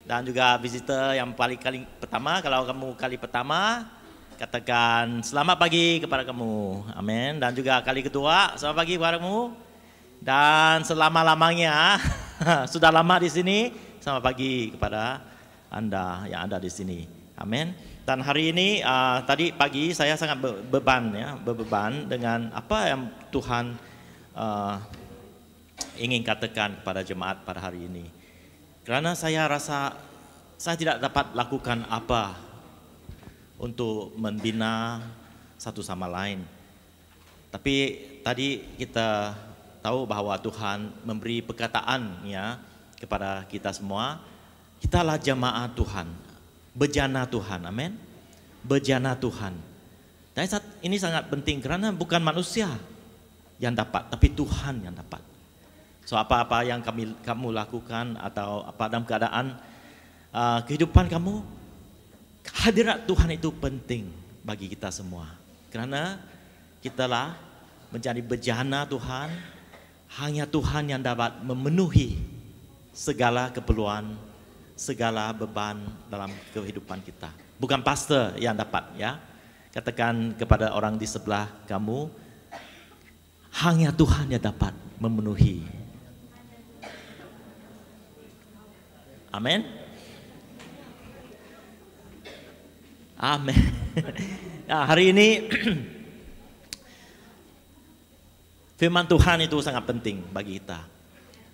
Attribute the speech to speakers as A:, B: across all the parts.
A: Dan juga visitor yang kali pertama, kalau kamu kali pertama, katakan selamat pagi kepada kamu. Amin. Dan juga kali kedua, selamat pagi kepada kamu. Dan selama-lamanya, sudah lama di sini, selamat pagi kepada Anda yang ada di sini. Amin. Dan hari ini, tadi pagi saya sangat berbeban dengan apa yang Tuhan ingin katakan kepada jemaat pada hari ini. Karena saya rasa saya tidak dapat lakukan apa untuk membina satu sama lain. Tapi tadi kita tahu bahwa Tuhan memberi perkataannya kepada kita semua. Kitalah jemaat Tuhan, bejana Tuhan, amin. Bejana Tuhan. Dan ini sangat penting karena bukan manusia yang dapat, tapi Tuhan yang dapat. So apa-apa yang kamu lakukan atau apa dalam keadaan kehidupan kamu, hadirat Tuhan itu penting bagi kita semua. Karena kitalah menjadi bejana Tuhan, hanya Tuhan yang dapat memenuhi segala keperluan, segala beban dalam kehidupan kita. Bukan pastor yang dapat, ya. Katakan kepada orang di sebelah kamu, hanya Tuhan yang dapat memenuhi. Amin. Amin. Nah, hari ini firman Tuhan itu sangat penting bagi kita.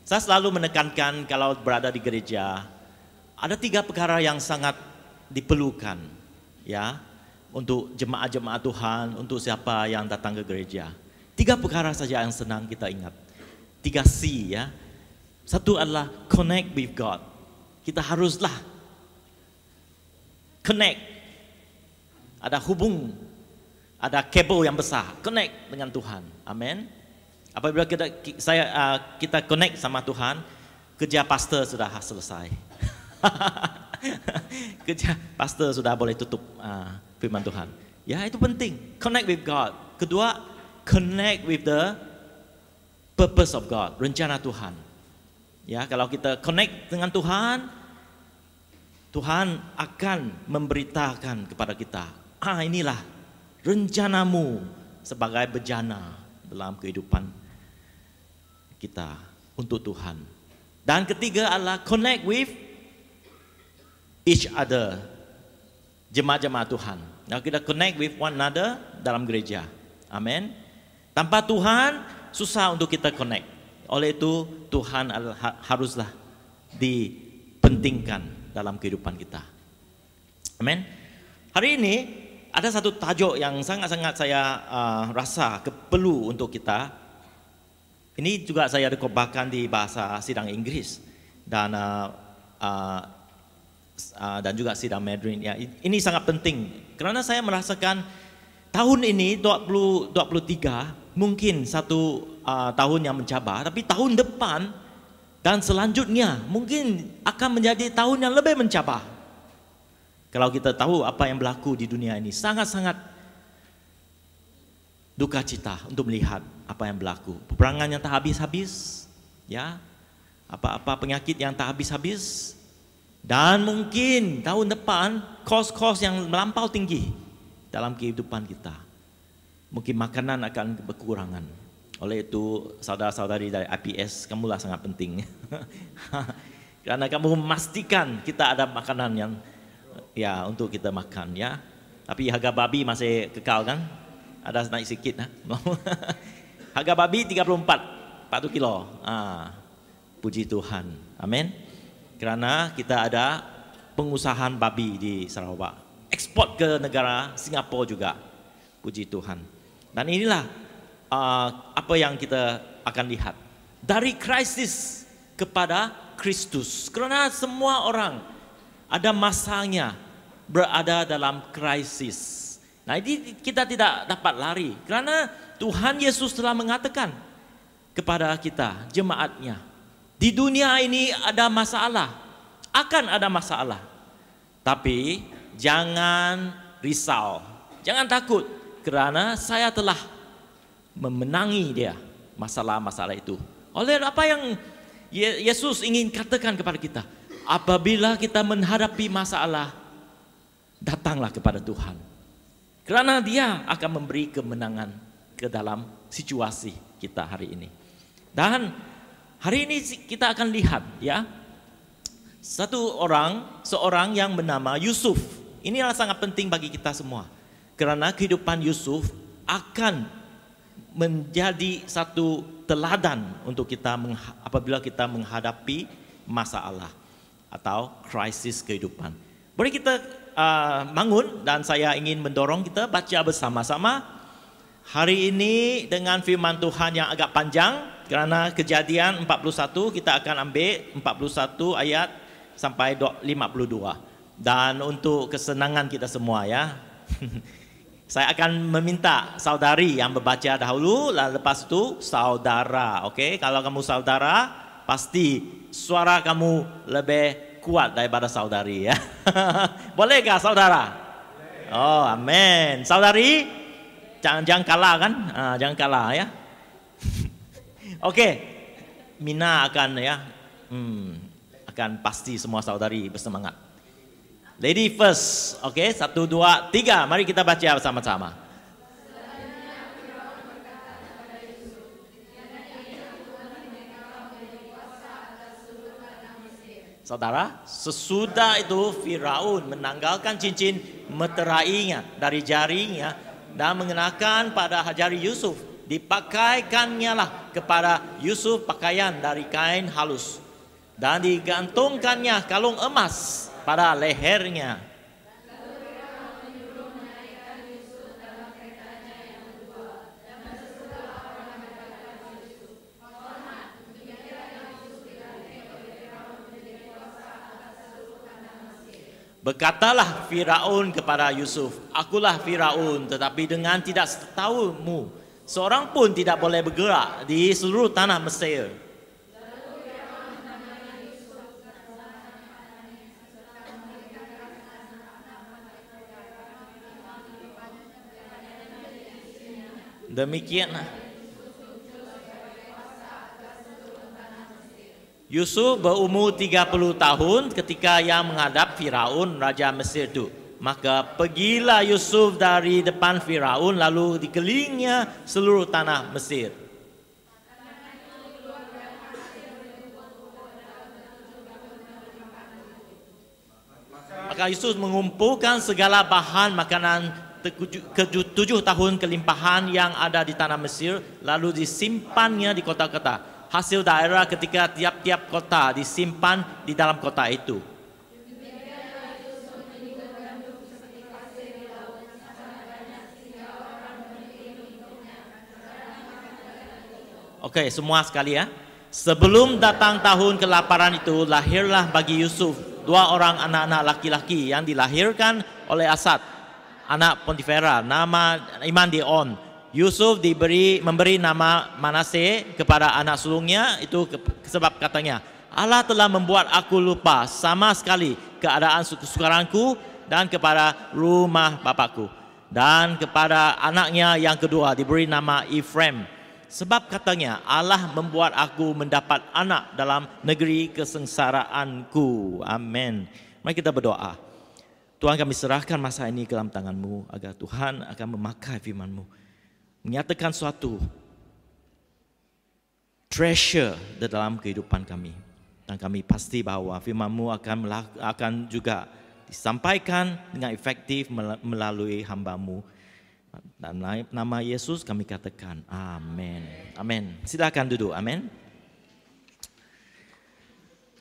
A: Saya selalu menekankan kalau berada di gereja, ada 3 perkara yang sangat diperlukan, ya, untuk jemaat-jemaat Tuhan, untuk siapa yang datang ke gereja. 3 perkara saja yang senang kita ingat. 3 C, ya. Satu adalah connect with God. Kita haruslah connect, ada hubung, ada kabel yang besar, connect dengan Tuhan, amin. Apabila kita connect sama Tuhan, kerja pastor sudah selesai. Kerja pastor sudah boleh tutup firman Tuhan. Ya, itu penting, connect with God. Kedua, connect with the purpose of God, rencana Tuhan. Ya, kalau kita connect dengan Tuhan, Tuhan akan memberitakan kepada kita, inilah rencanamu sebagai bejana dalam kehidupan kita untuk Tuhan. Dan ketiga adalah connect with each other, jemaat-jemaat Tuhan. Nah, kita connect with one another dalam gereja. Amin. Tanpa Tuhan susah untuk kita connect. Oleh itu Tuhan haruslah dipentingkan dalam kehidupan kita. Amin. Hari ini ada satu tajuk yang sangat-sangat saya rasa perlu untuk kita. Ini juga saya rekobakan di bahasa sidang Inggris dan juga sidang Mandarin. Ya, ini sangat penting karena saya merasakan tahun ini 2023 mungkin satu tahun yang mencabar, tapi tahun depan dan selanjutnya mungkin akan menjadi tahun yang lebih mencabar. Kalau kita tahu apa yang berlaku di dunia ini, sangat-sangat duka cita untuk melihat apa yang berlaku. Peperangan yang tak habis-habis, ya, apa-apa penyakit yang tak habis-habis, dan mungkin tahun depan kos-kos yang melampau tinggi dalam kehidupan kita. Mungkin makanan akan berkurangan. Oleh itu saudara-saudari dari IPS, kamulah sangat penting. Karena kamu memastikan kita ada makanan yang ya untuk kita makan, ya. Tapi harga babi masih kekal kan? Ada naik sedikit, harga babi 40 kilo. Puji Tuhan. Amin. Karena kita ada pengusahaan babi di Sarawak. Ekspor ke negara Singapura juga. Puji Tuhan. Dan inilah apa yang kita akan lihat. Dari krisis kepada Kristus. Karena semua orang ada masanya berada dalam krisis. Nah, ini kita tidak dapat lari. Karena Tuhan Yesus telah mengatakan kepada kita, jemaatnya. Di dunia ini ada masalah. Akan ada masalah. Tapi jangan risau. Jangan takut. Karena saya telah memenangi dia masalah-masalah itu. Oleh apa yang Yesus ingin katakan kepada kita, apabila kita menghadapi masalah, datanglah kepada Tuhan. Kerana Dia akan memberi kemenangan ke dalam situasi kita hari ini. Dan hari ini kita akan lihat ya, seorang yang bernama Yusuf. Inilah sangat penting bagi kita semua. Kerana kehidupan Yusuf akan menjadi satu teladan untuk kita apabila kita menghadapi masalah atau krisis kehidupan. Boleh kita bangun, dan saya ingin mendorong kita baca bersama-sama hari ini dengan firman Tuhan yang agak panjang. Kerana Kejadian 41 kita akan ambil 41 ayat sampai 52. Dan untuk kesenangan kita semua ya, saya akan meminta saudari yang membaca dahulu, lalu lepas itu saudara. Okey, kalau kamu saudara, pasti suara kamu lebih kuat daripada saudari ya. Bolehkah saudara? Oh, amin. Saudari, jangan kalah kan? Jangan kalah ya. Okey, Mina akan ya, akan pasti semua saudari bersemangat. Lady first, okey, 1, 2, 3, mari kita baca bersama-sama. Saudara, sesudah itu Firaun menanggalkan cincin meterainya dari jarinya dan mengenakan pada jari Yusuf. Dipakaikannya lah kepada Yusuf pakaian dari kain halus dan digantungkannya kalung emas pada lehernya. Berkatalah Firaun kepada Yusuf, akulah Firaun, tetapi dengan tidak setahumu, seorang pun tidak boleh bergerak di seluruh tanah Mesir. Demikianlah Yusuf berumur 30 tahun ketika ia menghadap Firaun Raja Mesir itu. Maka pergilah Yusuf dari depan Firaun, lalu dikelilingnya seluruh tanah Mesir. Maka Yusuf mengumpulkan segala bahan makanan ke-7 tahun kelimpahan yang ada di tanah Mesir, lalu disimpannya di kota-kota. Hasil daerah ketika tiap-tiap kota disimpan di dalam kota itu. Okey, semua sekali ya. Sebelum datang tahun kelaparan itu, lahirlah bagi Yusuf 2 orang anak-anak laki-laki yang dilahirkan oleh Asad, anak Potifera, nama Iman Dion. Yusuf memberi nama Manaseh kepada anak sulungnya itu sebab katanya, Allah telah membuat aku lupa sama sekali keadaan kesukaranku dan kepada rumah bapakku. Dan kepada anaknya yang kedua diberi nama Ephraim. Sebab katanya, Allah membuat aku mendapat anak dalam negeri kesengsaraanku. Amin. Mari kita berdoa. Tuhan, kami serahkan masa ini ke dalam tangan-Mu agar Tuhan akan memakai firman-Mu. Menyatakan suatu treasure di dalam kehidupan kami. Dan kami pasti bahawa firman-Mu akan juga disampaikan dengan efektif melalui hamba-Mu. Dan nama Yesus kami katakan amin. Amin. Silakan duduk. Amin.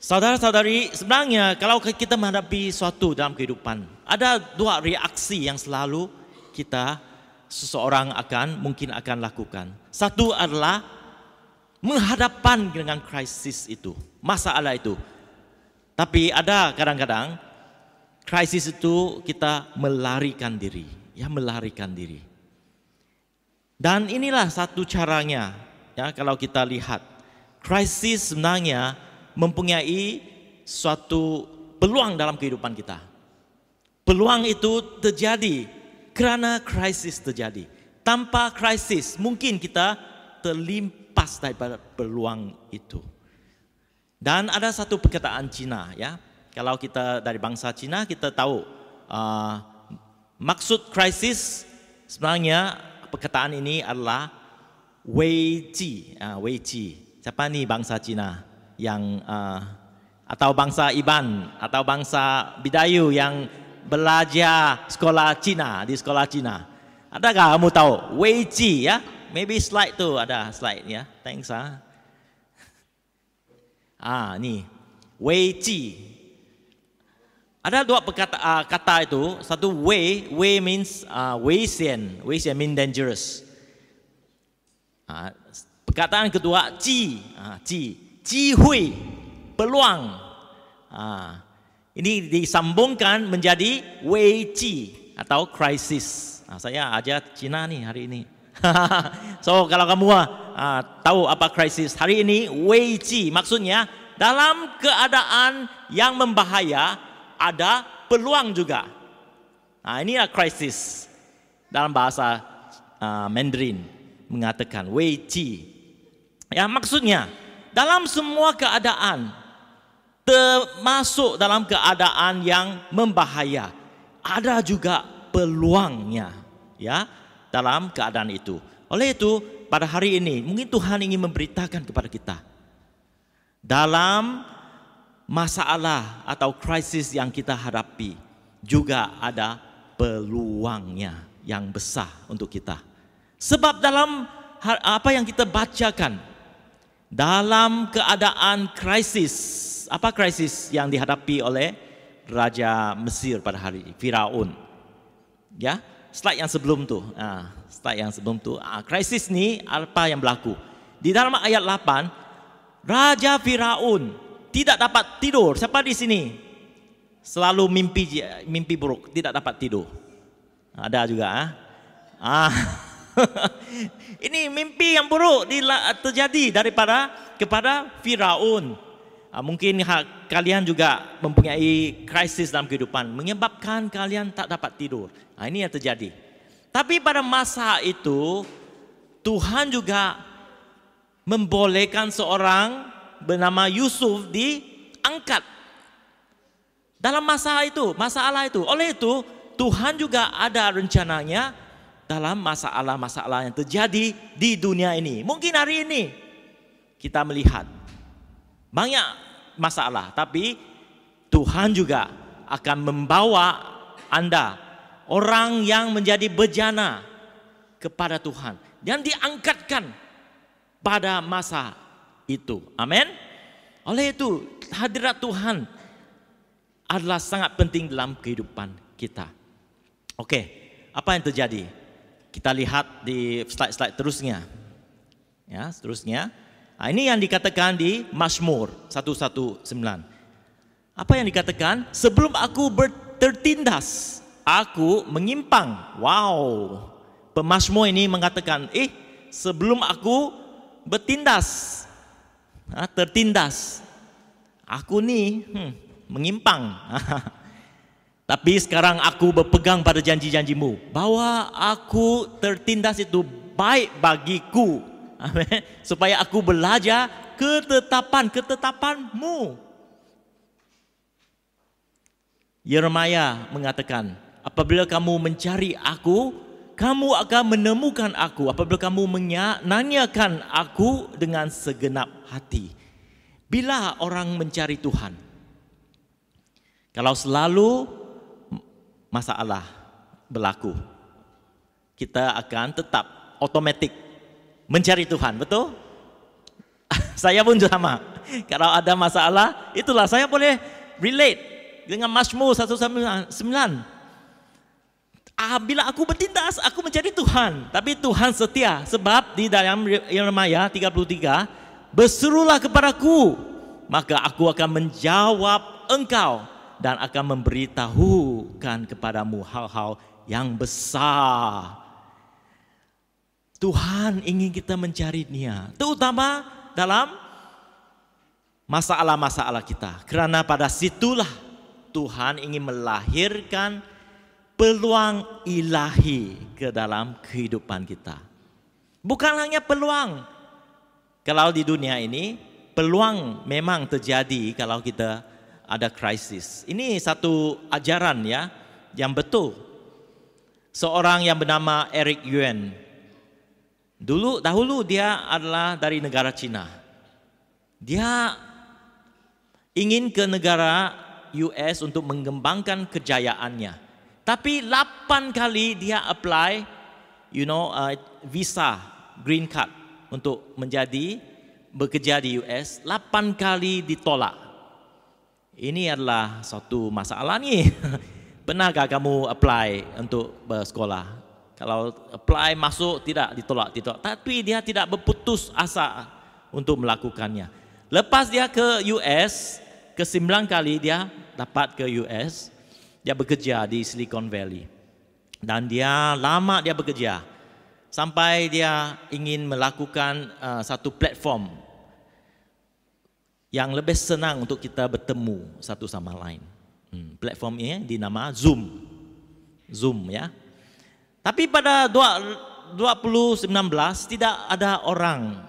A: Saudara-saudari, sebenarnya kalau kita menghadapi suatu dalam kehidupan, ada 2 reaksi yang selalu seseorang mungkin akan lakukan. Satu adalah menghadapan dengan krisis itu, masalah itu. Tapi ada kadang-kadang krisis itu kita melarikan diri, melarikan diri. Dan inilah satu caranya, kalau kita lihat krisis sebenarnya mempunyai suatu peluang dalam kehidupan kita. Peluang itu terjadi kerana krisis terjadi. Tanpa krisis mungkin kita terlimpas daripada peluang itu. Dan ada satu perkataan Cina Kalau kita dari bangsa Cina, kita tahu maksud krisis sebenarnya perkataan ini adalah Wei Ji. Wei Ji. Siapa nih bangsa Cina yang atau bangsa Iban atau bangsa Bidayu yang belajar sekolah Cina di sekolah Cina? Adakah kamu tahu Wei Ji ya? Maybe slide tu ada slide ya. Thanks nih Wei Ji. Ada dua kata itu. Satu Wei means 危险 means dangerous. Perkataan kedua Ji hui peluang. Ini disambungkan menjadi Wei Ji atau crisis. Saya ajar Cina nih hari ini. So kalau kamu tahu apa krisis hari ini, Wei Ji maksudnya dalam keadaan yang membahaya ada peluang juga. Inilah krisis dalam bahasa Mandarin mengatakan Wei Ji. Ya maksudnya dalam semua keadaan termasuk dalam keadaan yang membahaya ada juga peluangnya ya dalam keadaan itu. Oleh itu pada hari ini mungkin Tuhan ingin memberitakan kepada kita dalam masalah atau krisis yang kita hadapi juga ada peluangnya yang besar untuk kita. Sebab dalam apa yang kita bacakan dalam keadaan krisis, apa krisis yang dihadapi oleh Raja Mesir pada hari ini, Firaun. Ya, slide yang sebelum tu. Krisis ni apa yang berlaku? Di dalam ayat 8, Raja Firaun tidak dapat tidur. Siapa di sini selalu mimpi buruk, tidak dapat tidur? Ada juga. Ini mimpi yang buruk terjadi kepada Firaun. Mungkin kalian juga mempunyai krisis dalam kehidupan menyebabkan kalian tak dapat tidur. Ini yang terjadi. Tapi pada masa itu Tuhan juga membolehkan seorang bernama Yusuf diangkat dalam masalah itu. Oleh itu Tuhan juga ada rencananya dalam masalah-masalah yang terjadi di dunia ini. Mungkin hari ini kita melihat banyak masalah, tapi Tuhan juga akan membawa Anda orang yang menjadi bejana kepada Tuhan dan diangkatkan pada masa itu. Amin. Oleh itu hadirat Tuhan adalah sangat penting dalam kehidupan kita. Oke, apa yang terjadi? Kita lihat di slide-slide terusnya. Ya, seterusnya. Ini yang dikatakan di Mazmur 119. Apa yang dikatakan? Sebelum aku tertindas, aku menyimpang. Wow. Pemazmur ini mengatakan, sebelum aku tertindas, aku nih menyimpang. Tapi sekarang aku berpegang pada janji-janjimu bahwa aku tertindas itu baik bagiku. Amin. Supaya aku belajar ketetapanmu. Yeremia mengatakan, apabila kamu mencari aku, kamu akan menemukan aku. Apabila kamu menanyakan aku dengan segenap hati. Bila orang mencari Tuhan, kalau selalu masalah berlaku, kita akan tetap otomatik mencari Tuhan, betul? Saya pun sama. Kalau ada masalah, itulah saya boleh relate dengan Mazmur 119. Bila aku bertindas, aku mencari Tuhan. Tapi Tuhan setia, sebab di dalam Yeremia 33, berserulah kepadaku, maka aku akan menjawab engkau dan akan memberitahukan kepadamu hal-hal yang besar. Tuhan ingin kita mencari Dia, terutama dalam masalah-masalah kita. Kerana pada situlah Tuhan ingin melahirkan peluang ilahi ke dalam kehidupan kita. Bukan hanya peluang. Kalau di dunia ini, peluang memang terjadi kalau kita ada krisis. Ini satu ajaran ya yang betul. Seorang yang bernama Eric Yuan. Dahulu dia adalah dari negara Cina. Dia ingin ke negara US untuk mengembangkan kejayaannya. Tapi 8 kali dia apply visa, green card untuk bekerja di US, 8 kali ditolak. Ini adalah suatu masalah nih. Pernahkah kamu apply untuk bersekolah? Kalau apply masuk tidak ditolak. Tapi dia tidak berputus asa untuk melakukannya. Lepas dia ke US, ke 9 kali dia dapat ke US, dia bekerja di Silicon Valley. Dan dia bekerja sampai dia ingin melakukan satu platform yang lebih senang untuk kita bertemu satu sama lain. Platform ini dinama Zoom. Zoom ya. Tapi pada 2019 tidak ada orang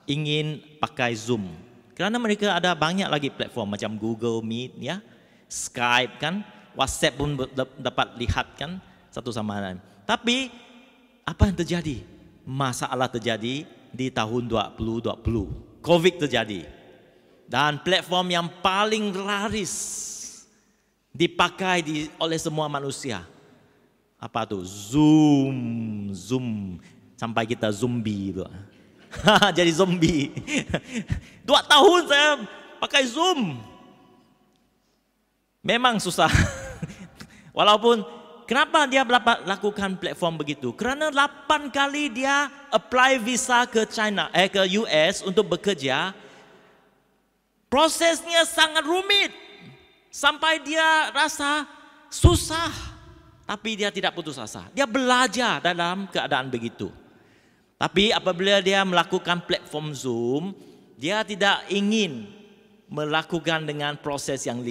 A: ingin pakai Zoom. Kerana mereka ada banyak lagi platform macam Google Meet ya, Skype kan, WhatsApp pun dapat lihat kan satu sama lain. Tapi apa yang terjadi? Masalah terjadi di tahun 2020. Covid terjadi. Dan platform yang paling laris dipakai oleh semua manusia. Apa tuh? Zoom. Sampai kita zombie itu. Jadi zombie. 2 tahun saya pakai Zoom. Memang susah. Walaupun kenapa dia lakukan platform begitu? Kerana 8 kali dia apply visa ke ke US untuk bekerja. Prosesnya sangat rumit. Sampai dia rasa susah. Tapi dia tidak putus asa. Dia belajar dalam keadaan begitu. Tapi apabila dia melakukan platform Zoom, dia tidak ingin melakukan dengan proses yang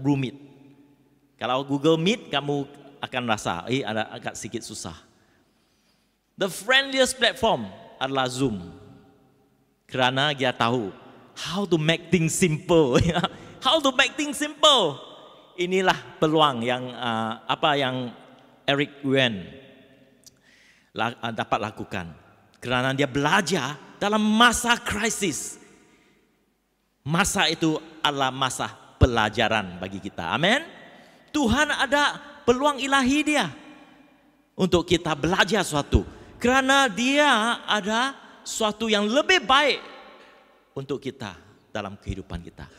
A: rumit. Kalau Google Meet, kamu akan rasa ada agak sedikit susah. The friendliest platform adalah Zoom. Kerana dia tahu how to make things simple. How to make things simple. Inilah peluang yang yang Eric Yuan dapat lakukan. Kerana dia belajar dalam masa krisis. Masa itu adalah masa pelajaran bagi kita. Amin. Tuhan ada peluang ilahi dia untuk kita belajar suatu. Kerana dia ada suatu yang lebih baik untuk kita dalam kehidupan kita.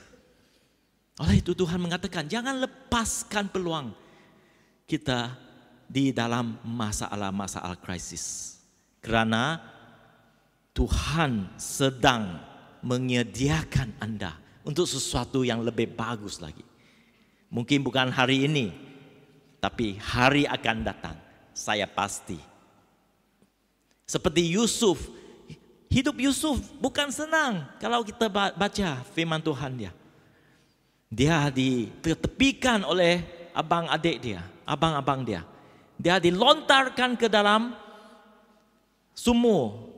A: Oleh itu Tuhan mengatakan jangan lepaskan peluang kita di dalam masalah krisis. Kerana Tuhan sedang menyediakan Anda untuk sesuatu yang lebih bagus lagi. Mungkin bukan hari ini, tapi hari akan datang. Saya pasti. Seperti Yusuf, hidup Yusuf bukan senang kalau kita baca firman Tuhan dia. Dia ditepikan oleh abang-adik dia, abang-abang dia. Dia dilontarkan ke dalam sumur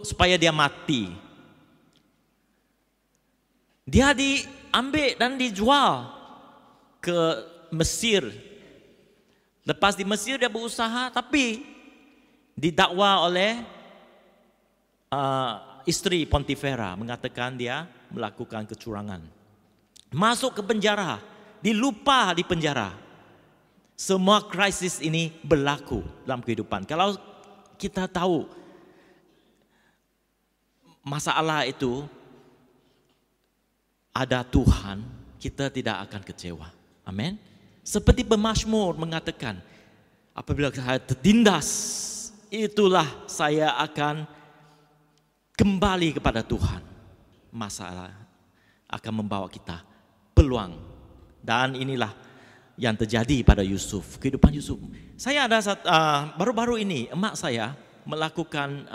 A: supaya dia mati. Dia diambil dan dijual ke Mesir. Lepas di Mesir dia berusaha, tapi didakwa oleh isteri Potifera, mengatakan dia melakukan kecurangan. Masuk ke penjara, dilupa di penjara. Semua krisis ini berlaku dalam kehidupan. Kalau kita tahu masalah itu ada Tuhan, kita tidak akan kecewa. Amin. Seperti pemazmur mengatakan, apabila saya tertindas, itulah saya akan kembali kepada Tuhan. Masalah akan membawa kita peluang. Dan inilah yang terjadi pada Yusuf, kehidupan Yusuf. Saya ada baru-baru ini emak saya melakukan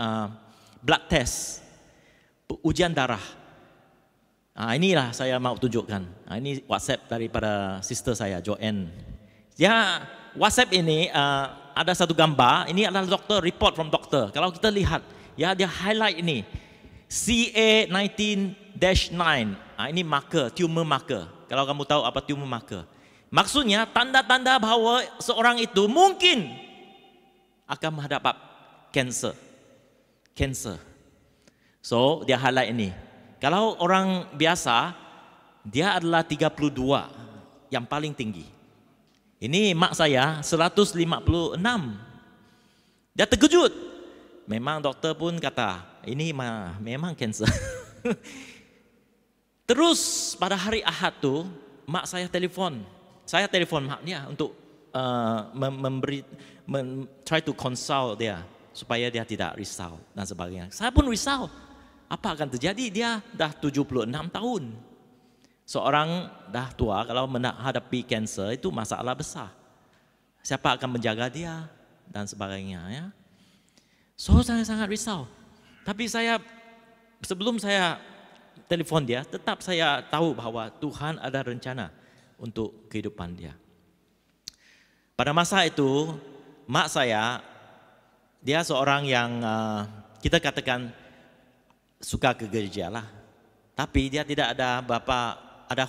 A: blood test, ujian darah. Inilah saya mau tunjukkan. Ini WhatsApp daripada sister saya, Joanne. Ya, WhatsApp ini ada satu gambar. Ini adalah doktor, report from doktor. Kalau kita lihat, ya dia highlight ini CA19-9. Ini marker, tumor marker. Kalau kamu tahu apa tumor marker. Maksudnya tanda-tanda bahwa seorang itu mungkin akan menghadapi cancer. So, dia highlight ini. Kalau orang biasa, dia adalah 32 yang paling tinggi. Ini mak saya 156. Dia terkejut. Memang doktor pun kata, ini memang cancer. Terus pada hari Ahad tu, mak saya telefon. Saya telefon maknya untuk try to consult dia supaya dia tidak risau dan sebagainya. Saya pun risau. Apa akan terjadi? Dia dah 76 tahun. Seorang dah tua kalau menghadapi kanser itu masalah besar. Siapa akan menjaga dia dan sebagainya, ya. So saya sangat risau. Tapi sebelum saya telepon dia, tetap saya tahu bahwa Tuhan ada rencana untuk kehidupan dia. Pada masa itu, mak saya, dia seorang yang kita katakan suka ke gereja lah. Tapi dia tidak ada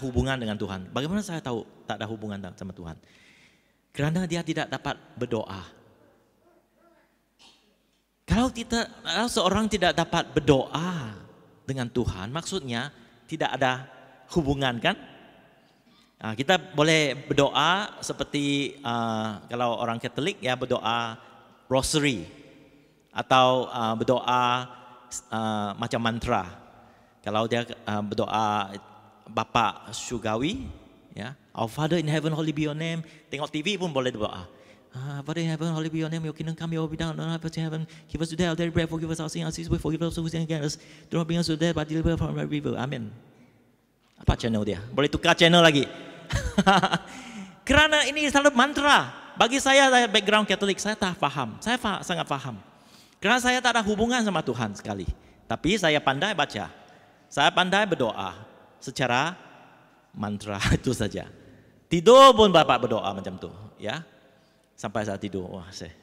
A: hubungan dengan Tuhan. Bagaimana saya tahu tak ada hubungan sama Tuhan? Kerana dia tidak dapat berdoa. Kalau seorang tidak dapat berdoa dengan Tuhan, maksudnya tidak ada hubungan, kan? Nah, kita boleh berdoa seperti kalau orang Katolik ya berdoa rosary atau berdoa macam mantra. Kalau dia berdoa Bapa Surgawi, ya, Our Father in Heaven, Holy be Your name. Tengok TV pun boleh berdoa. Father in Heaven, Holy be Your name. Your kingdom come, Your will be done on earth as in heaven. Give us today our daily bread. Forgive us our sins, forgive us who sin against us. Do not bring us to death, but deliver us from every evil. Amin. Apa channel dia? Boleh tukar channel lagi. Kerana ini selalu mantra. Bagi saya background Katolik, saya tak faham. Saya sangat faham. Kerana saya tak ada hubungan sama Tuhan sekali. Tapi saya pandai baca. Saya pandai berdoa secara mantra itu saja. Tidur pun Bapak berdoa macam tu, ya. Sampai saat tidur, wah saya.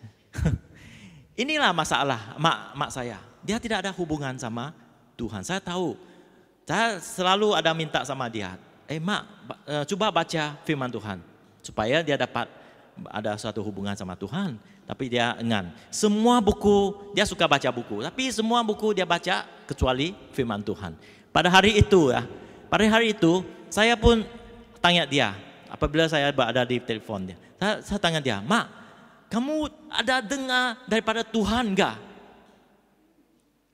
A: Inilah masalah mak saya. Dia tidak ada hubungan sama Tuhan. Saya tahu. Saya selalu ada minta sama dia. Mak, coba baca firman Tuhan supaya dia dapat ada suatu hubungan sama Tuhan. Tapi dia enggan. Semua buku, dia suka baca buku. Tapi semua buku dia baca kecuali firman Tuhan. Pada hari itu saya pun tanya dia. Apabila saya berada di telepon dia. Saya tanya dia, Mak, kamu ada dengar daripada Tuhan enggak?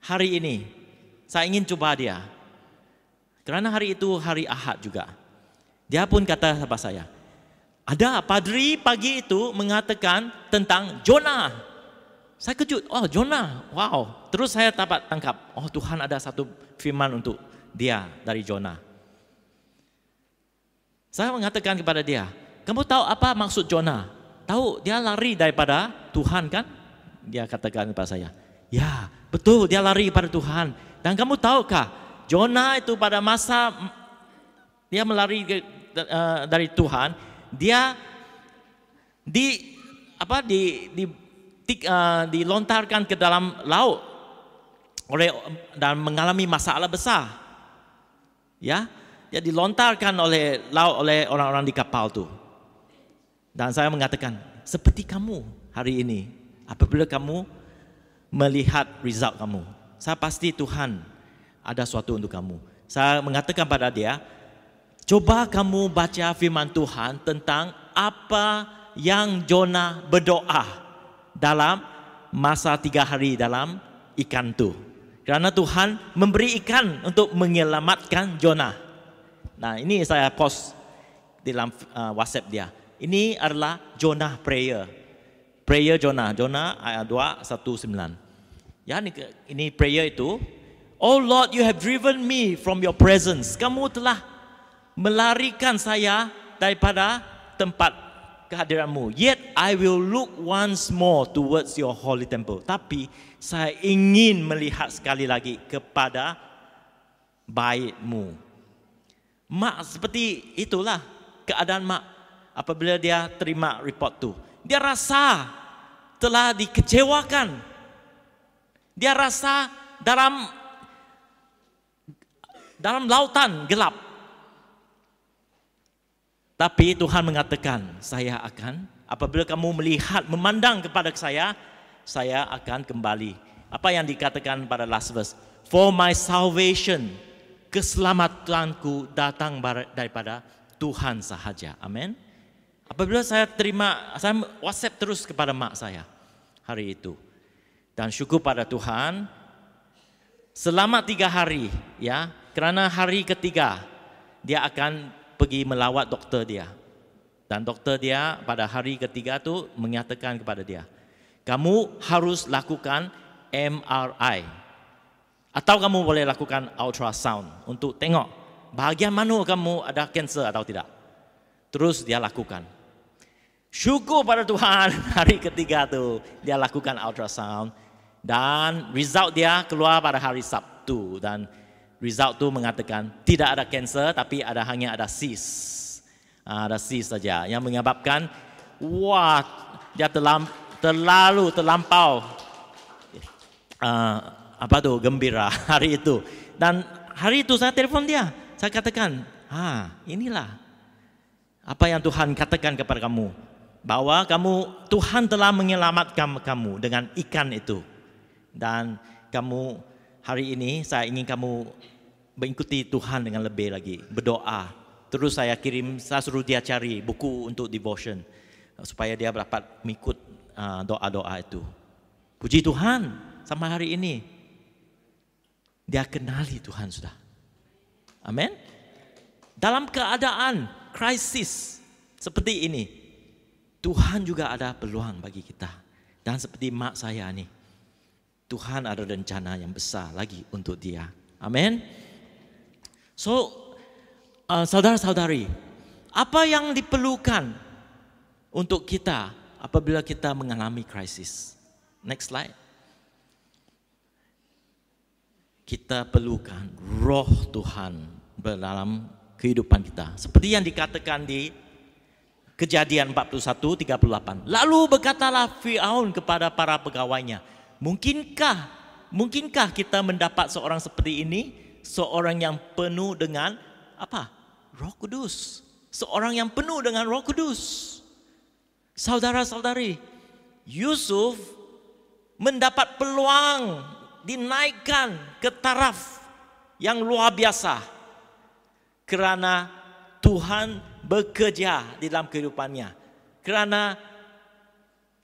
A: Hari ini, saya ingin coba dia. Kerana hari itu hari Ahad juga. Dia pun kata sama saya, ada padri pagi itu mengatakan tentang Jonah. Saya kejut, oh Jonah, wow. Terus saya dapat tangkap, oh Tuhan ada satu firman untuk dia dari Jonah. Saya mengatakan kepada dia, kamu tahu apa maksud Jonah? Tahu dia lari daripada Tuhan, kan? Dia katakan kepada saya, ya betul dia lari pada Tuhan. Dan kamu tahukah Jonah itu pada masa dia melari dari Tuhan, dia dilontarkan ke dalam laut dan mengalami masalah besar. Ya, dia dilontarkan oleh laut oleh orang-orang di kapal tu. Dan saya mengatakan, seperti kamu hari ini, apabila kamu melihat result kamu, saya pasti Tuhan ada sesuatu untuk kamu. Saya mengatakan pada dia, coba kamu baca firman Tuhan tentang apa yang Jonah berdoa dalam masa 3 hari dalam ikan tu. Kerana Tuhan memberi ikan untuk menyelamatkan Jonah. Nah, ini saya post di dalam WhatsApp dia. Ini adalah Jonah prayer. Prayer Jonah ayat 2:19. Ya, ini prayer itu. Oh Lord, you have driven me from your presence. Kamu telah melarikan saya daripada tempat kehadiranmu. Yet I will look once more towards your holy temple. Tapi saya ingin melihat sekali lagi kepada bait-Mu. Mak seperti itulah keadaan mak apabila dia terima report tu. Dia rasa telah dikecewakan. Dia rasa dalam lautan gelap. Tapi Tuhan mengatakan, saya akan, apabila kamu melihat, memandang kepada saya akan kembali. Apa yang dikatakan pada last verse? For my salvation, keselamatanku datang daripada Tuhan sahaja. Amin. Apabila saya WhatsApp terus kepada mak saya hari itu. Dan syukur pada Tuhan, selama 3 hari, ya, kerana hari ketiga dia akan pergi melawat doktor dia. Dan doktor dia pada hari ketiga tu menyatakan kepada dia, kamu harus lakukan MRI. Atau kamu boleh lakukan ultrasound untuk tengok bahagian mana kamu ada kanser atau tidak. Terus dia lakukan. Syukur pada Tuhan, hari ketiga tu dia lakukan ultrasound. Dan result dia keluar pada hari Sabtu. Dan result tu mengatakan tidak ada kanser, tapi hanya ada cyst. Ada cyst saja yang menyebabkan dia terlampau gembira hari itu. Dan hari itu saya telepon dia. Saya katakan, inilah apa yang Tuhan katakan kepada kamu. Bahwa Tuhan telah menyelamatkan kamu dengan ikan itu. Dan kamu hari ini saya ingin kamu mengikuti Tuhan dengan lebih lagi. Berdoa. Terus saya suruh dia cari buku untuk devotion. Supaya dia dapat mengikut doa-doa itu. Puji Tuhan, sampai hari ini dia kenali Tuhan sudah. Amin. Dalam keadaan krisis seperti ini, Tuhan juga ada peluang bagi kita. Dan seperti mak saya ni, Tuhan ada rencana yang besar lagi untuk dia. Amin. So, saudara-saudari, apa yang diperlukan untuk kita apabila kita mengalami krisis? Next slide. Kita perlukan roh Tuhan dalam kehidupan kita. Seperti yang dikatakan di Kejadian 41:38. Lalu berkatalah Firaun kepada para pegawainya, mungkinkah kita mendapat seorang seperti ini, seorang yang penuh dengan Roh Kudus. Seorang yang penuh dengan Roh Kudus. Saudara-saudari, Yusuf mendapat peluang dinaikkan ke taraf yang luar biasa kerana Tuhan bekerja di dalam kehidupannya. Kerana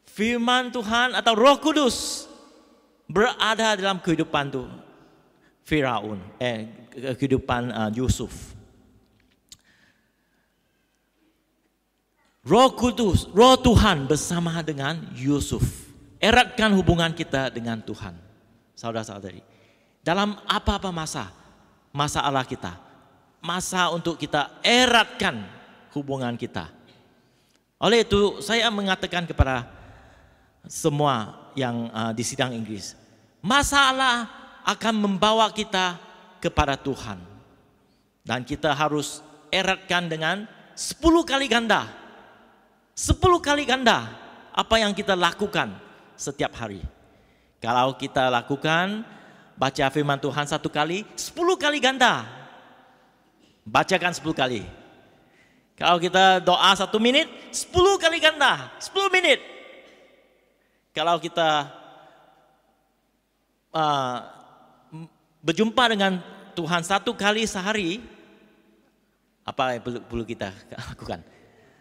A: firman Tuhan atau Roh Kudus berada dalam kehidupan tu Firaun, kehidupan Yusuf. Roh Kudus, Roh Tuhan bersama dengan Yusuf. Eratkan hubungan kita dengan Tuhan. Saudara-saudari, dalam apa-apa masalah kita, masa untuk kita eratkan hubungan kita. Oleh itu saya mengatakan kepada semua yang di sidang Inggris, masalah akan membawa kita kepada Tuhan. Dan kita harus eratkan dengan 10 kali ganda. 10 kali ganda apa yang kita lakukan setiap hari. Kalau kita lakukan baca firman Tuhan 1 kali, 10 kali ganda. Bacakan 10 kali. Kalau kita doa 1 menit, 10 kali ganda, 10 menit. Kalau kita berjumpa dengan Tuhan 1 kali sehari, apa yang perlu kita lakukan?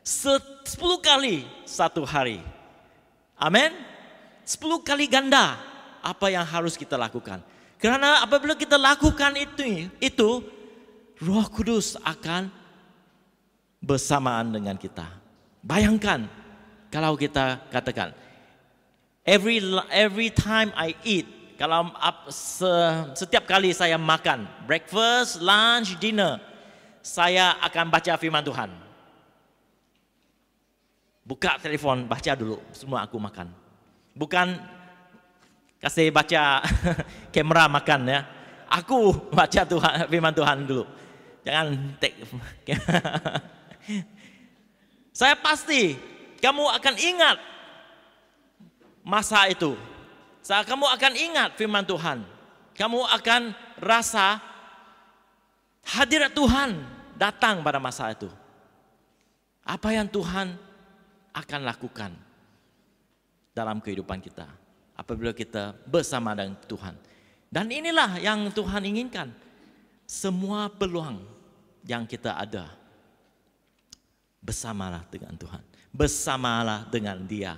A: 10 kali 1 hari. Amin. 10 kali ganda apa yang harus kita lakukan. Karena apabila kita lakukan itu Roh Kudus akan bersamaan dengan kita. Bayangkan kalau kita katakan every time I eat, kalau setiap kali saya makan breakfast, lunch, dinner, saya akan baca firman Tuhan. Buka telefon, baca dulu semua aku makan. Bukan kasih baca kamera makan ya. Aku baca firman Tuhan dulu. Jangan take. Saya pasti kamu akan ingat masa itu. Kamu akan ingat firman Tuhan. Kamu akan rasa hadirat Tuhan datang pada masa itu. Apa yang Tuhan akan lakukan dalam kehidupan kita apabila kita bersama dengan Tuhan. Dan inilah yang Tuhan inginkan. Semua peluang yang kita ada, bersamalah dengan Tuhan. Bersamalah dengan Dia.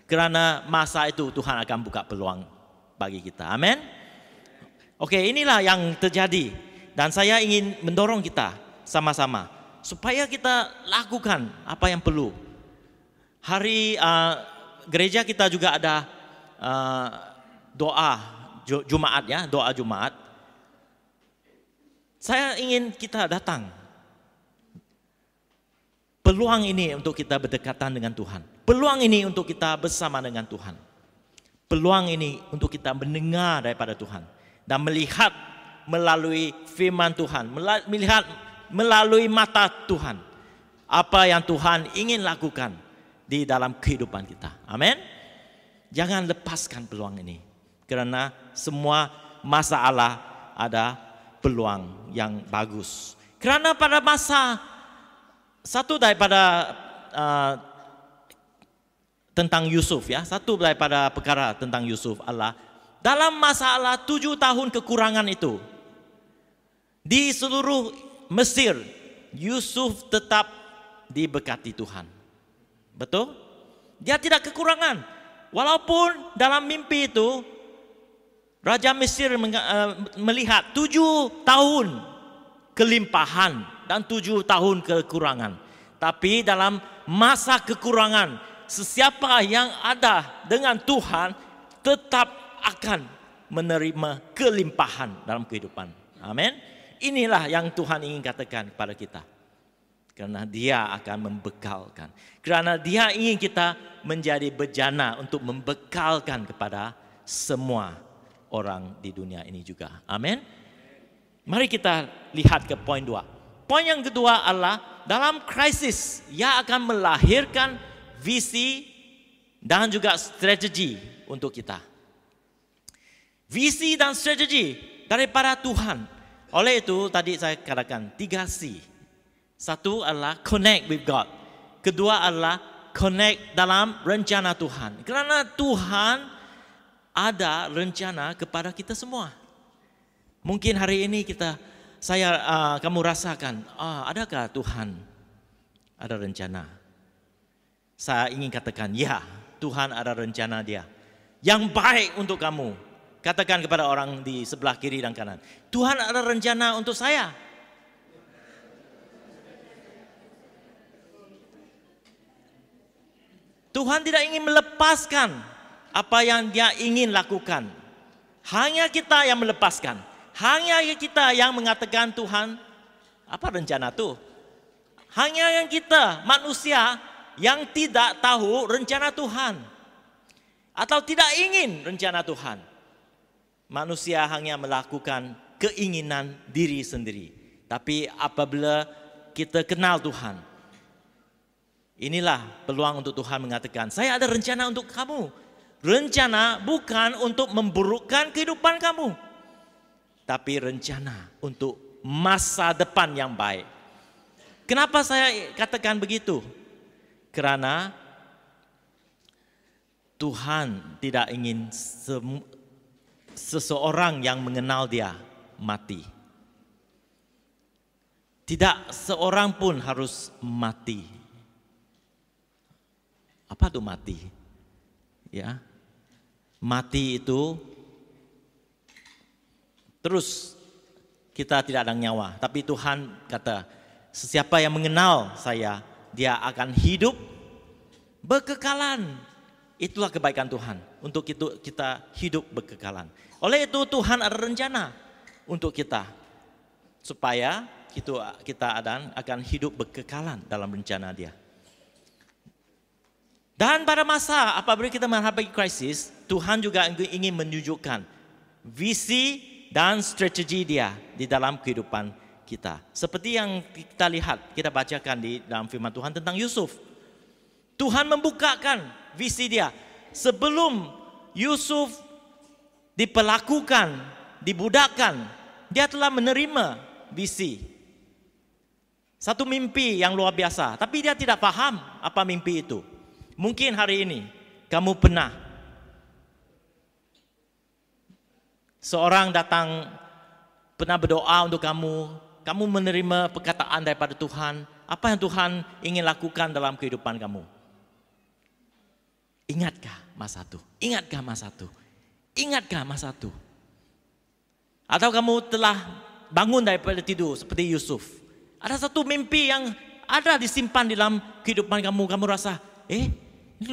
A: Kerana masa itu Tuhan akan buka peluang bagi kita. Amin. Oke, inilah yang terjadi. Dan saya ingin mendorong kita sama-sama supaya kita lakukan apa yang perlu. Hari gereja kita juga ada doa Jumaat ya, doa Jumaat. Saya ingin kita datang. Peluang ini untuk kita berdekatan dengan Tuhan. Peluang ini untuk kita bersama dengan Tuhan. Peluang ini untuk kita mendengar daripada Tuhan dan melihat melalui firman Tuhan, melihat melalui mata Tuhan apa yang Tuhan ingin lakukan di dalam kehidupan kita. Amin. Jangan lepaskan peluang ini, kerana semua masalah ada peluang yang bagus. Kerana pada masa satu daripada tentang Yusuf ya, satu daripada perkara tentang Yusuf adalah dalam masalah 7 tahun kekurangan itu, di seluruh Mesir, Yusuf tetap diberkati Tuhan. Betul? Dia tidak kekurangan. Walaupun dalam mimpi itu, Raja Mesir melihat 7 tahun kelimpahan dan 7 tahun kekurangan. Tapi dalam masa kekurangan, sesiapa yang ada dengan Tuhan tetap akan menerima kelimpahan dalam kehidupan. Amin. Inilah yang Tuhan ingin katakan kepada kita. Karena Dia akan membekalkan. Kerana Dia ingin kita menjadi bejana untuk membekalkan kepada semua orang di dunia ini juga. Amin. Mari kita lihat ke poin 2. Poin yang kedua adalah dalam krisis ia akan melahirkan visi dan juga strategi untuk kita. Visi dan strategi daripada Tuhan. Oleh itu tadi saya katakan 3C. Satu adalah connect with God. Kedua adalah connect dalam rencana Tuhan. Kerana Tuhan ada rencana kepada kita semua. Mungkin hari ini kamu rasakan, adakah Tuhan ada rencana? Saya ingin katakan, ya, Tuhan ada rencana Dia yang baik untuk kamu. Katakan kepada orang di sebelah kiri dan kanan, Tuhan ada rencana untuk saya. Tuhan tidak ingin melepaskan apa yang Dia ingin lakukan. Hanya kita yang melepaskan. Hanya kita yang mengatakan, Tuhan, apa rencana itu? Hanya yang kita, manusia, yang tidak tahu rencana Tuhan. Atau tidak ingin rencana Tuhan. Manusia hanya melakukan keinginan diri sendiri. Tapi apabila kita kenal Tuhan, inilah peluang untuk Tuhan mengatakan, saya ada rencana untuk kamu. Rencana bukan untuk memburukkan kehidupan kamu, tapi rencana untuk masa depan yang baik. Kenapa saya katakan begitu? Kerana Tuhan tidak ingin seseorang yang mengenal Dia mati. Tidak seorang pun harus mati. Apa itu mati? Ya, mati itu terus kita tidak ada nyawa. Tapi Tuhan kata, sesiapa yang mengenal saya, dia akan hidup berkekalan. Itulah kebaikan Tuhan. Untuk itu kita hidup berkekalan. Oleh itu Tuhan ada rencana untuk kita. Supaya kita akan hidup berkekalan dalam rencana Dia. Dan pada masa apabila kita menghadapi krisis, Tuhan juga ingin menunjukkan visi dan strategi Dia di dalam kehidupan kita. Seperti yang kita lihat, kita bacakan di dalam firman Tuhan tentang Yusuf. Tuhan membukakan visi Dia. Sebelum Yusuf diperlakukan, dibudakkan, dia telah menerima visi. Satu mimpi yang luar biasa, tapi dia tidak paham apa mimpi itu. Mungkin hari ini kamu pernah seorang datang pernah berdoa untuk kamu menerima perkataan daripada Tuhan, apa yang Tuhan ingin lakukan dalam kehidupan kamu. Ingatkah masa itu? Ingatkah masa itu? Ingatkah masa itu? Atau kamu telah bangun daripada tidur seperti Yusuf? Ada satu mimpi yang ada disimpan di dalam kehidupan kamu. Kamu rasa, ini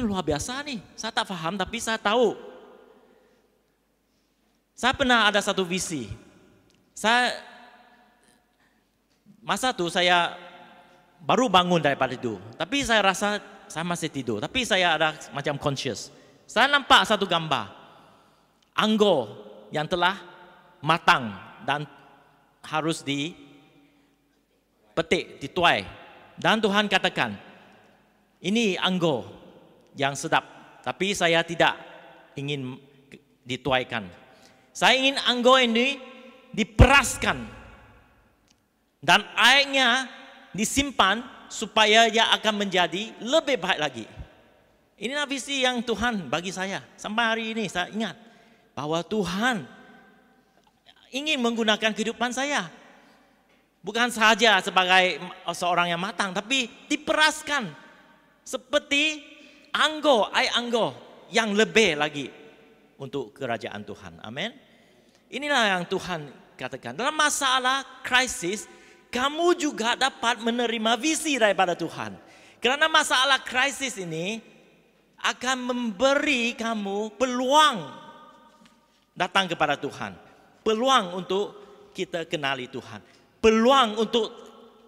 A: luar biasa nih. Saya tak faham tapi saya tahu. Saya pernah ada satu visi. Masa itu saya baru bangun daripada itu. Tapi saya rasa saya masih tidur. Tapi saya ada macam conscious. Saya nampak satu gambar. Anggur yang telah matang dan harus dipetik, dituai. Dan Tuhan katakan, ini anggur yang sedap. Tapi saya tidak ingin dituaikan. Saya ingin anggur ini diperaskan. Dan airnya disimpan supaya ia akan menjadi lebih baik lagi. Inilah visi yang Tuhan bagi saya. Sampai hari ini saya ingat bahwa Tuhan ingin menggunakan kehidupan saya. Bukan saja sebagai seorang yang matang, tapi diperaskan seperti anggur, air anggur yang lebih lagi untuk kerajaan Tuhan. Amin. Inilah yang Tuhan katakan. Dalam masalah krisis, kamu juga dapat menerima visi daripada Tuhan. Karena masalah krisis ini akan memberi kamu peluang datang kepada Tuhan. Peluang untuk kita kenali Tuhan. Peluang untuk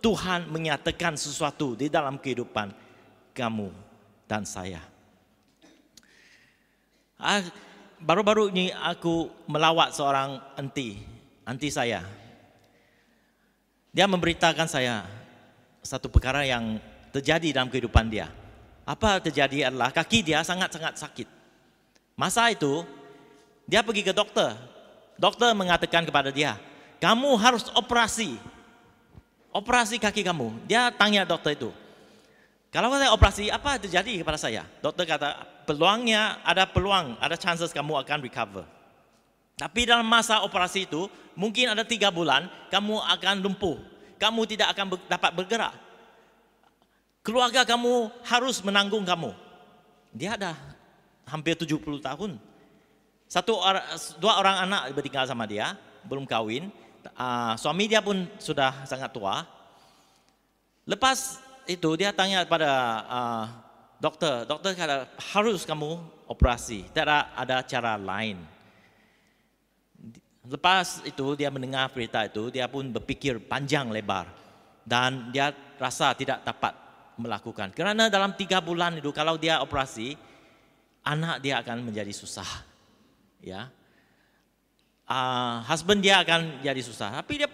A: Tuhan menyatakan sesuatu di dalam kehidupan kamu dan saya. Baru-baru ini aku melawat seorang anti saya. Dia memberitakan saya satu perkara yang terjadi dalam kehidupan dia. Apa terjadi adalah kaki dia sangat-sangat sakit. Masa itu dia pergi ke dokter. Dokter mengatakan kepada dia, kamu harus operasi. Operasi kaki kamu. Dia tanya dokter itu, kalau saya operasi, apa terjadi kepada saya? Dokter kata, peluangnya ada peluang, ada chances kamu akan recover. Tapi dalam masa operasi itu, mungkin ada 3 bulan, kamu akan lumpuh. Kamu tidak akan dapat bergerak. Keluarga kamu harus menanggung kamu. Dia ada hampir 70 tahun. 2 orang anak bertinggal sama dia, belum kawin. Suami dia pun sudah sangat tua. Lepas itu dia tanya pada dokter kata harus kamu operasi, tidak ada cara lain. Lepas itu dia mendengar berita itu, dia pun berpikir panjang lebar dan dia rasa tidak dapat melakukan. Kerana dalam 3 bulan itu kalau dia operasi, anak dia akan menjadi susah, ya. Husband dia akan jadi susah. Tapi dia